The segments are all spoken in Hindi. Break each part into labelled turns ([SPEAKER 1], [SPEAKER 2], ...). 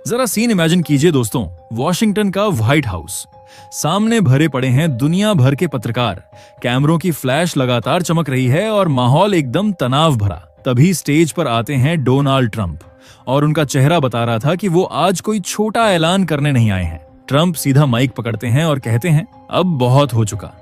[SPEAKER 1] जरा सीन इमेजिन कीजिए दोस्तों, वॉशिंगटन का व्हाइट हाउस, सामने भरे पड़े हैं दुनिया भर के पत्रकार, कैमरों की फ्लैश लगातार चमक रही है और माहौल एकदम तनाव भरा। तभी स्टेज पर आते हैं डोनाल्ड ट्रंप और उनका चेहरा बता रहा था कि वो आज कोई छोटा ऐलान करने नहीं आए हैं। ट्रंप सीधा माइक पकड़ते हैं और कहते हैं, अब बहुत हो चुका।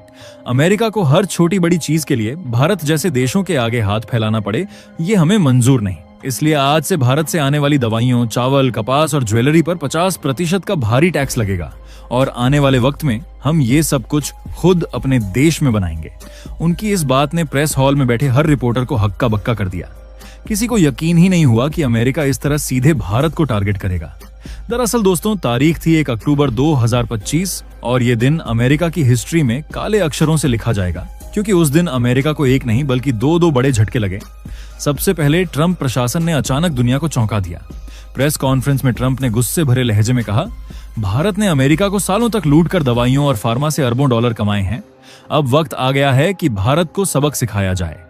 [SPEAKER 1] अमेरिका को हर छोटी बड़ी चीज के लिए भारत जैसे देशों के आगे हाथ फैलाना पड़े, ये हमें मंजूर नहीं। इसलिए आज से भारत से आने वाली दवाइयों, चावल, कपास और ज्वेलरी पर 50% का भारी टैक्स लगेगा और आने वाले वक्त में हम ये सब कुछ खुद अपने देश में बनाएंगे। उनकी इस बात ने प्रेस हॉल में बैठे हर रिपोर्टर को हक्का बक्का कर दिया। किसी को यकीन ही नहीं हुआ कि अमेरिका इस तरह सीधे भारत को टारगेट करेगा। दरअसल दोस्तों, तारीख थी 1 अक्टूबर 2025 और ये दिन अमेरिका की हिस्ट्री में काले अक्षरों से लिखा जाएगा, क्योंकि उस दिन अमेरिका को एक नहीं बल्कि दो बड़े झटके लगे। सबसे पहले ट्रंप प्रशासन ने अचानक दुनिया को चौंका दिया। प्रेस कॉन्फ्रेंस में ट्रंप ने गुस्से भरे लहजे में कहा, भारत ने अमेरिका को सालों तक लूट कर दवाइयों और फार्मा से अरबों डॉलर कमाए हैं। अब वक्त आ गया है कि भारत को सबक सिखाया जाए।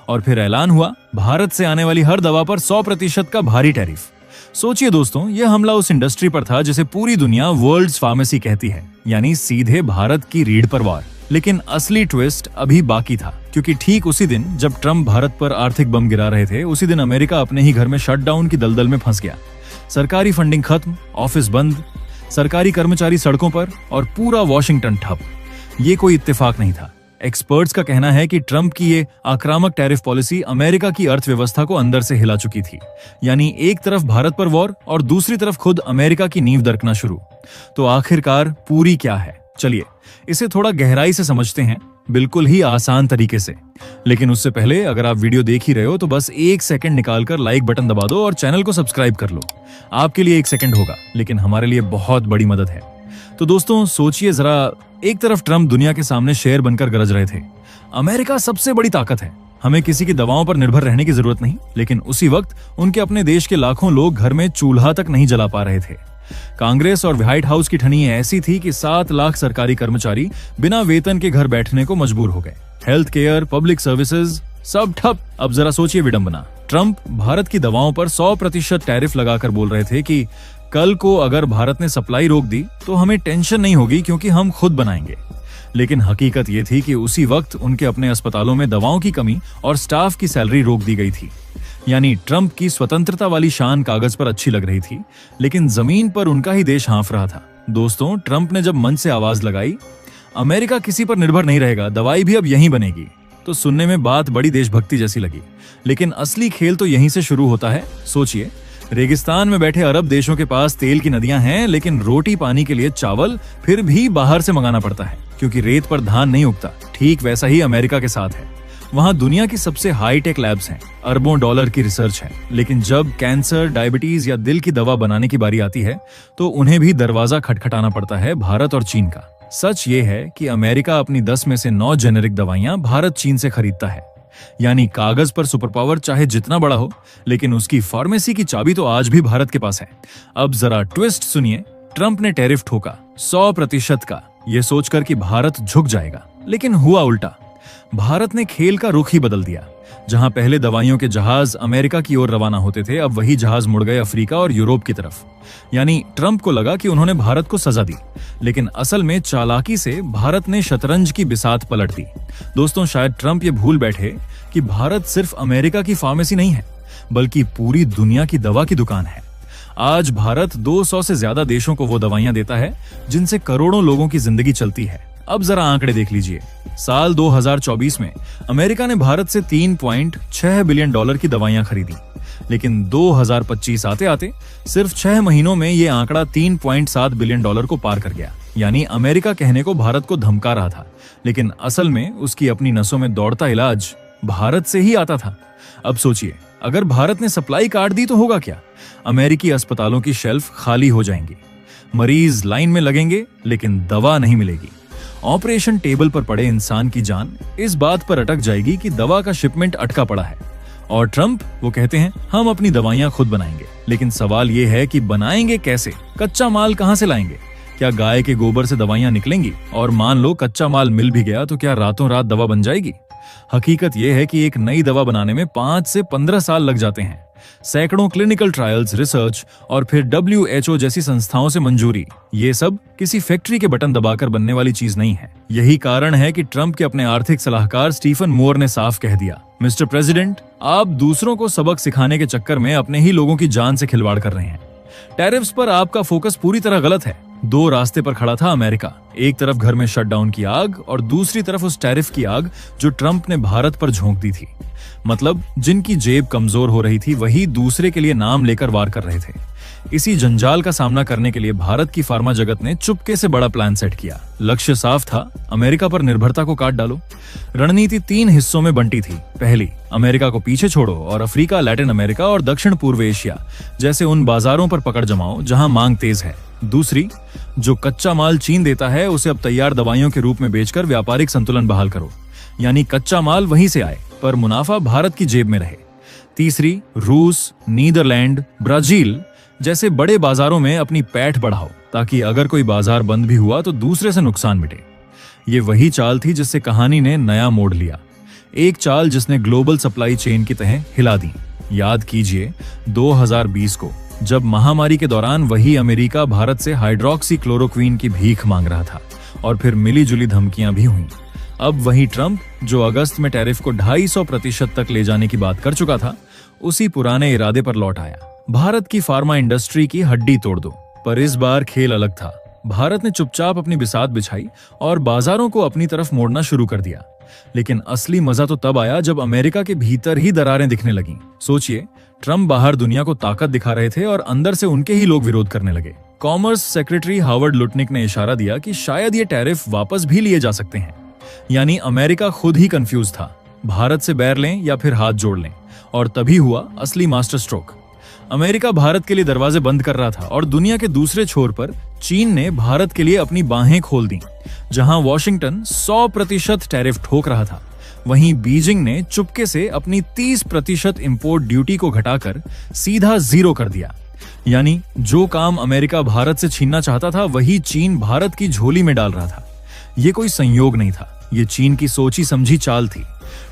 [SPEAKER 1] और फिर ऐलान हुआ, भारत से आने वाली हर दवा पर 100% का भारी टैरिफ। सोचिए दोस्तों, यह हमला उस इंडस्ट्री पर था जिसे पूरी दुनिया वर्ल्ड्स फार्मेसी कहती है, यानी सीधे भारत की रीढ़ पर वार। लेकिन असली ट्विस्ट अभी बाकी था, क्योंकि ठीक उसी दिन जब ट्रंप भारत पर आर्थिक बम गिरा रहे थे, उसी दिन अमेरिका अपने ही घर में शटडाउन की दलदल में फंस गया। सरकारी फंडिंग खत्म, ऑफिस बंद, सरकारी कर्मचारी सड़कों पर और पूरा वॉशिंगटन ठप। ये कोई इत्तेफाक नहीं था। एक्सपर्ट्स का कहना है कि ट्रंप की ये आक्रामक टैरिफ पॉलिसी अमेरिका की अर्थव्यवस्था को अंदर से हिला चुकी थी। यानी एक तरफ भारत पर वॉर और दूसरी तरफ खुद अमेरिका की नींव दरकना शुरू। तो आखिरकार पूरी क्या है? चलिए इसे थोड़ा गहराई से समझते हैं, बिल्कुल ही आसान तरीके से। लेकिन उससे पहले अगर आप वीडियो देख ही रहे हो तो बस 1 सेकंड निकालकर लाइक बटन दबा दो और चैनल को सब्सक्राइब कर लो। आपके लिए 1 सेकंड होगा, लेकिन हमारे लिए बहुत बड़ी मदद है। तो दोस्तों सोचिए जरा, एक तरफ ट्रंप दुनिया के सामने शेर बनकर गरज रहे थे, अमेरिका सबसे बड़ी ताकत है, हमें किसी की दवाओं पर निर्भर रहने की जरूरत नहीं। लेकिन उसी वक्त उनके अपने देश के लाखों लोग घर में चूल्हा तक नहीं जला पा रहे थे। कांग्रेस और व्हाइट हाउस की ठनी ऐसी थी कि 7 लाख सरकारी कर्मचारी बिना वेतन के घर बैठने को मजबूर हो गए। हेल्थ केयर, पब्लिक सर्विसेज सब ठप। अब जरा सोचिए विडंबना, ट्रंप भारत की दवाओं पर 100% टैरिफ लगाकर बोल रहे थे कि कल को अगर भारत ने सप्लाई रोक दी तो हमें टेंशन नहीं होगी क्योंकि हम खुद बनाएंगे। लेकिन हकीकत ये थी कि उसी वक्त उनके अपने अस्पतालों में दवाओं की कमी और स्टाफ की सैलरी रोक दी गई थी। यानी ट्रंप की स्वतंत्रता वाली शान कागज पर अच्छी लग रही थी, लेकिन जमीन पर उनका ही देश हाँफ रहा था। दोस्तों, ट्रंप ने जब मंच से आवाज लगाई, अमेरिका किसी पर निर्भर नहीं रहेगा, दवाई भी अब यहीं बनेगी, तो सुनने में बात बड़ी देशभक्ति जैसी लगी। लेकिन असली खेल तो यहीं से शुरू होता है। सोचिए, रेगिस्तान में बैठे अरब देशों के पास तेल की नदियां हैं, लेकिन रोटी पानी के लिए चावल फिर भी बाहर से मंगाना पड़ता है, क्योंकि रेत पर धान नहीं उगता। ठीक वैसा ही अमेरिका के साथ है। वहां दुनिया की सबसे हाईटेक लैब्स हैं, अरबों डॉलर की रिसर्च है, लेकिन जब कैंसर, डायबिटीज या दिल की दवा बनाने की बारी आती है तो उन्हें भी दरवाजा खटखटाना पड़ता है भारत और चीन का। सच ये है कि अमेरिका अपनी 10 में से 9 जेनेरिक दवाइयां भारत चीन से खरीदता है। यानी कागज पर सुपर पावर चाहे जितना बड़ा हो, लेकिन उसकी फार्मेसी की चाबी तो आज भी भारत के पास है। अब जरा ट्विस्ट सुनिए, ट्रंप ने टैरिफ ठोका 100% का, ये सोचकर कि भारत झुक जाएगा, लेकिन हुआ उल्टा। भारत ने खेल का रुख ही बदल दिया। जहां पहले दवाइयों के जहाज अमेरिका की ओर रवाना होते थे, अब वही जहाज मुड़ गए अफ्रीका और यूरोप की तरफ। यानी ट्रंप को लगा कि उन्होंने भारत को सजा दी, लेकिन असल में चालाकी से भारत ने शतरंज की बिसात पलट दी। दोस्तों, शायद ट्रंप ये भूल बैठे कि भारत सिर्फ अमेरिका की फार्मेसी नहीं है, बल्कि पूरी दुनिया की दवा की दुकान है। आज भारत 200 से ज्यादा देशों को वो दवाइयां देता है जिनसे करोड़ों लोगों की जिंदगी चलती है। अब जरा आंकड़े देख लीजिए। साल 2024 में अमेरिका ने भारत से 3.6 बिलियन डॉलर की दवाइयां खरीदी, लेकिन 2025 आते आते सिर्फ 6 महीनों में ये आंकड़ा 3.7 बिलियन डॉलर को पार कर गया। यानी अमेरिका कहने को भारत को धमका रहा था, लेकिन असल में उसकी अपनी नसों में दौड़ता इलाज भारत से ही आता था। अब सोचिए, अगर भारत ने सप्लाई काट दी तो होगा क्या? अमेरिकी अस्पतालों की शेल्फ खाली हो जाएंगी, मरीज लाइन में लगेंगे, लेकिन दवा नहीं मिलेगी। ऑपरेशन टेबल पर पड़े इंसान की जान इस बात पर अटक जाएगी कि दवा का शिपमेंट अटका पड़ा है। और ट्रंप वो कहते हैं, हम अपनी दवाइयां खुद बनाएंगे। लेकिन सवाल ये है कि बनाएंगे कैसे? कच्चा माल कहां से लाएंगे? क्या गाय के गोबर से दवाइयां निकलेंगी? और मान लो कच्चा माल मिल भी गया तो क्या रातों रात दवा बन जाएगी? हकीकत यह है कि एक नई दवा बनाने में 5 से 15 साल लग जाते हैं। सैकड़ों क्लिनिकल ट्रायल्स, रिसर्च और फिर WHO जैसी संस्थाओं से मंजूरी। ये सब किसी फैक्ट्री के बटन दबाकर बनने वाली चीज नहीं है। यही कारण है कि ट्रंप के अपने आर्थिक सलाहकार स्टीफन मोर ने साफ कह दिया, मिस्टर प्रेसिडेंट, आप दूसरों को सबक सिखाने के चक्कर में अपने ही लोगों की जान से खिलवाड़ कर रहे हैं। टैरिफ्स पर आपका फोकस पूरी तरह गलत है। 2 रास्ते पर खड़ा था अमेरिका, एक तरफ घर में शटडाउन की आग और दूसरी तरफ उस टैरिफ की आग जो ट्रंप ने भारत पर झोंक दी थी। मतलब जिनकी जेब कमजोर हो रही थी वही दूसरे के लिए नाम लेकर वार कर रहे थे। इसी जंजाल का सामना करने के लिए भारत की फार्मा जगत ने चुपके से बड़ा प्लान सेट किया। लक्ष्य साफ था, अमेरिका पर निर्भरता को काट डालो। रणनीति 3 हिस्सों में बंटी थी। पहली, अमेरिका को पीछे छोड़ो और अफ्रीका, लैटिन अमेरिका और दक्षिण पूर्व एशिया जैसे उन बाजारों पर पकड़ जमाओ जहां मांग तेज है। दूसरी, जो कच्चा माल चीन देता है उसे अब तैयार दवाइयों के रूप में बेचकर व्यापारिक संतुलन बहाल करो, यानी कच्चा माल वहीं से आए पर मुनाफा भारत की जेब में रहे। तीसरी, रूस, नीदरलैंड, ब्राजील जैसे बड़े बाजारों में अपनी पैठ बढ़ाओ ताकि अगर कोई बाजार बंद भी हुआ तो दूसरे से नुकसान मिटे। ये वही चाल थी जिससे कहानी ने नया मोड़ लिया। एक चाल जिसने ग्लोबल सप्लाई चेन की तह हिला दी। याद कीजिए 2020 को, जब महामारी के दौरान वही अमेरिका भारत से हाइड्रोक्सी क्लोरोक्वीन की भीख मांग रहा था और फिर मिली जुली धमकियां भी हुई। अब वही ट्रंप जो अगस्त में टैरिफ को 250% तक ले जाने की बात कर चुका था, उसी पुराने इरादे पर लौट आया। भारत की फार्मा इंडस्ट्री की हड्डी तोड़ दो। पर इस बार खेल अलग था। भारत ने चुपचाप अपनी बिसात बिछाई और बाजारों को अपनी तरफ मोड़ना शुरू कर दिया। लेकिन असली मजा तो तब आया जब अमेरिका के भीतर ही दरारें दिखने लगीं। सोचिए, ट्रंप बाहर दुनिया को ताकत दिखा रहे थे और अंदर से उनके ही लोग विरोध करने लगे। कॉमर्स सेक्रेटरी हावर्ड लुटनिक ने इशारा दिया कि शायद ये टैरिफ वापस भी लिए जा सकते हैं। यानी अमेरिका खुद ही कंफ्यूज था, भारत से बैर लें या फिर हाथ जोड़ लें। और तभी हुआ असली मास्टर स्ट्रोक। अमेरिका भारत के लिए दरवाजे बंद कर रहा था और दुनिया के दूसरे छोर पर चीन ने भारत के लिए अपनी बाहें खोल दी। जहां वॉशिंगटन 100% टैरिफ ठोक रहा था, वहीं बीजिंग ने चुपके से अपनी 30% इंपोर्ट ड्यूटी को घटाकर सीधा 0 कर दिया। यानी जो काम अमेरिका भारत से छीनना चाहता था वही चीन भारत की झोली में डाल रहा था। ये कोई संयोग नहीं था, ये चीन की सोची समझी चाल थी।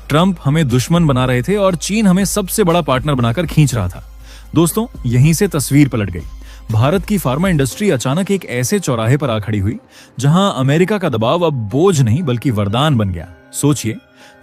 [SPEAKER 1] ट्रंप हमें दुश्मन बना रहे थे और चीन हमें सबसे बड़ा पार्टनर बनाकर खींच रहा था। दोस्तों, यहीं से तस्वीर पलट गई। भारत की फार्मा इंडस्ट्री अचानक एक ऐसे चौराहे पर आ खड़ी हुई जहां अमेरिका का दबाव अब बोझ नहीं बल्कि वरदान बन गया। सोचिए,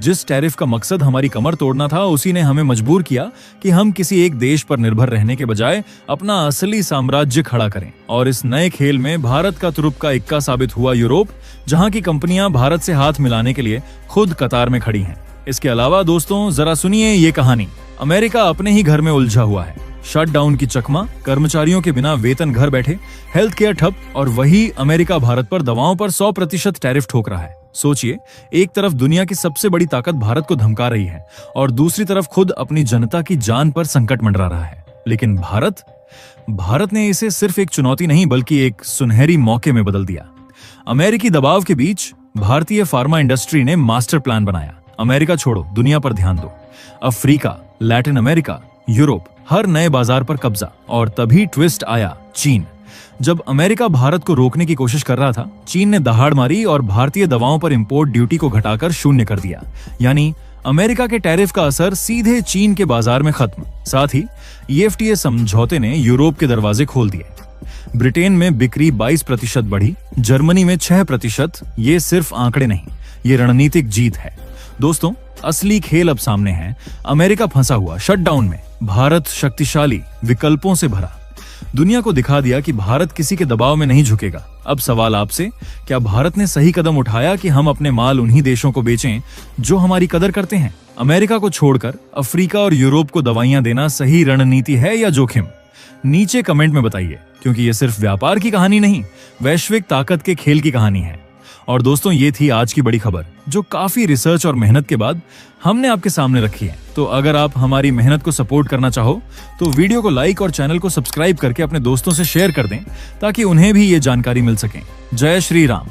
[SPEAKER 1] जिस टैरिफ का मकसद हमारी कमर तोड़ना था, उसी ने हमें मजबूर किया कि हम किसी एक देश पर निर्भर रहने के बजाय अपना असली साम्राज्य खड़ा करें। और इस नए खेल में भारत का तुरुप का इक्का साबित हुआ यूरोप, जहां की कंपनियां भारत से हाथ मिलाने के लिए खुद कतार में खड़ी हैं। इसके अलावा दोस्तों, जरा सुनिए ये कहानी। अमेरिका अपने ही घर में उलझा हुआ है। शटडाउन की चकमा, कर्मचारियों के बिना वेतन घर बैठे, हेल्थ केयर ठप, और वही अमेरिका भारत पर दवाओं पर 100% टैरिफ ठोक रहा है। सोचिए, एक तरफ दुनिया की सबसे बड़ी ताकत भारत को धमका रही है और दूसरी तरफ खुद अपनी जनता की जान पर संकट मंडरा रहा है। लेकिन भारत ने इसे सिर्फ एक चुनौती नहीं बल्कि एक सुनहरी मौके में बदल दिया। अमेरिकी दबाव के बीच भारतीय फार्मा इंडस्ट्री ने मास्टर प्लान बनाया। अमेरिका छोड़ो, दुनिया पर ध्यान दो। अफ्रीका, लैटिन अमेरिका, यूरोप, हर नए बाजार पर कब्जा। और तभी ट्विस्ट आया, चीन। जब अमेरिका भारत को रोकने की कोशिश कर रहा था, चीन ने दहाड़ मारी और भारतीय दवाओं पर इंपोर्ट ड्यूटी को घटाकर 0 कर दिया। यानी अमेरिका के टैरिफ का असर सीधे चीन के बाजार में खत्म। साथ ही EFTA समझौते ने यूरोप के दरवाजे खोल दिए। ब्रिटेन में बिक्री 22% बढ़ी, जर्मनी में 6%। ये सिर्फ आंकड़े नहीं, ये रणनीतिक जीत है। दोस्तों, असली खेल अब सामने है। अमेरिका फंसा हुआ शटडाउन में, भारत शक्तिशाली, विकल्पों से भरा। दुनिया को दिखा दिया कि भारत किसी के दबाव में नहीं झुकेगा। अब सवाल आपसे, क्या भारत ने सही कदम उठाया कि हम अपने माल उन्हीं देशों को बेचें जो हमारी कदर करते हैं? अमेरिका को छोड़कर अफ्रीका और यूरोप को दवाइयां देना सही रणनीति है या जोखिम? नीचे कमेंट में बताइए, क्योंकि ये सिर्फ व्यापार की कहानी नहीं, वैश्विक ताकत के खेल की कहानी है। और दोस्तों, ये थी आज की बड़ी खबर जो काफी रिसर्च और मेहनत के बाद हमने आपके सामने रखी है। तो अगर आप हमारी मेहनत को सपोर्ट करना चाहो तो वीडियो को लाइक और चैनल को सब्सक्राइब करके अपने दोस्तों से शेयर कर दें ताकि उन्हें भी ये जानकारी मिल सके। जय श्री राम।